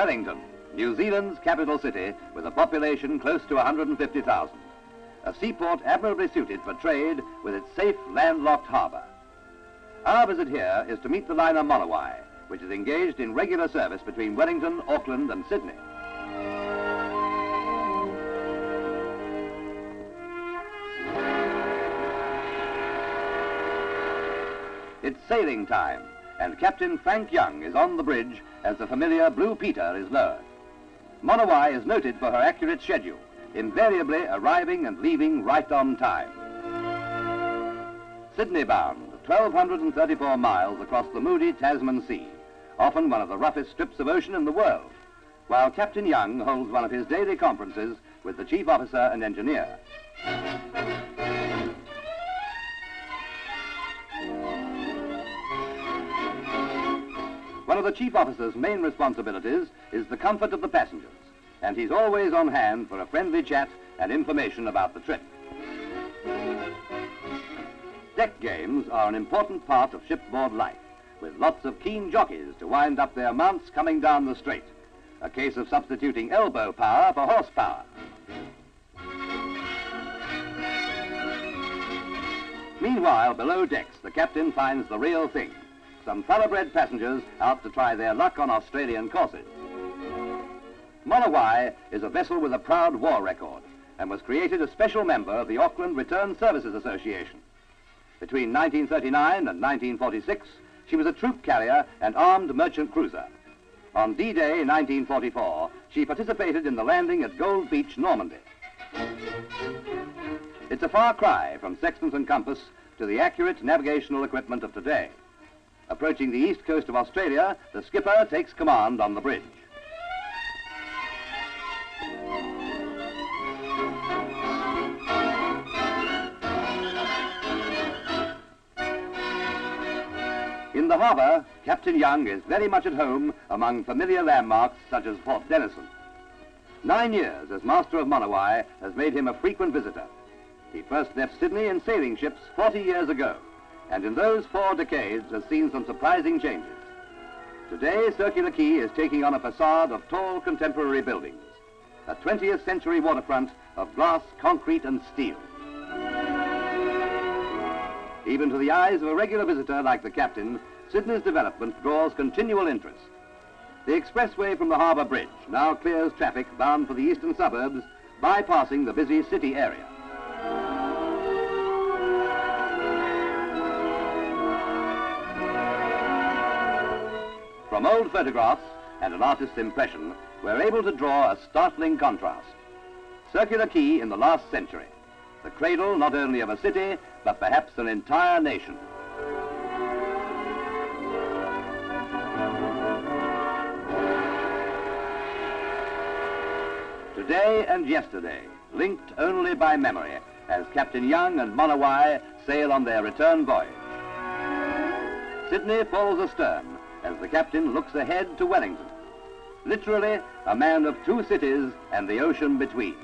Wellington, New Zealand's capital city with a population close to 150,000. A seaport admirably suited for trade with its safe landlocked harbour. Our visit here is to meet the liner Monowai, which is engaged in regular service between Wellington, Auckland and Sydney. It's sailing time, and Captain Frank Young is on the bridge as the familiar Blue Peter is lowered. Monowai is noted for her accurate schedule, invariably arriving and leaving right on time. Sydney-bound, 1,234 miles across the moody Tasman Sea, often one of the roughest strips of ocean in the world, while Captain Young holds one of his daily conferences with the chief officer and engineer. One of the chief officer's main responsibilities is the comfort of the passengers, and he's always on hand for a friendly chat and information about the trip. Deck games are an important part of shipboard life, with lots of keen jockeys to wind up their mounts coming down the straight. A case of substituting elbow power for horsepower. Meanwhile, below decks, the captain finds the real thing. Some thoroughbred passengers out to try their luck on Australian courses. Monowai is a vessel with a proud war record and was created a special member of the Auckland Return Services Association. Between 1939 and 1946, she was a troop carrier and armed merchant cruiser. On D-Day 1944, she participated in the landing at Gold Beach, Normandy. It's a far cry from sextants and compass to the accurate navigational equipment of today. Approaching the east coast of Australia, the skipper takes command on the bridge. In the harbour, Captain Young is very much at home among familiar landmarks such as Port Denison. 9 years as master of Monowai has made him a frequent visitor. He first left Sydney in sailing ships 40 years ago, and in those 4 decades has seen some surprising changes. Today, Circular Quay is taking on a facade of tall contemporary buildings, a 20th century waterfront of glass, concrete and steel. Even to the eyes of a regular visitor like the captain, Sydney's development draws continual interest. The expressway from the harbour bridge now clears traffic bound for the eastern suburbs, bypassing the busy city area. From old photographs and an artist's impression, we're able to draw a startling contrast. Circular Quay in the last century, the cradle not only of a city, but perhaps an entire nation. Today and yesterday, linked only by memory, as Captain Young and Monowai sail on their return voyage. Sydney falls astern as the captain looks ahead to Wellington. Literally, a man of 2 cities and the ocean between.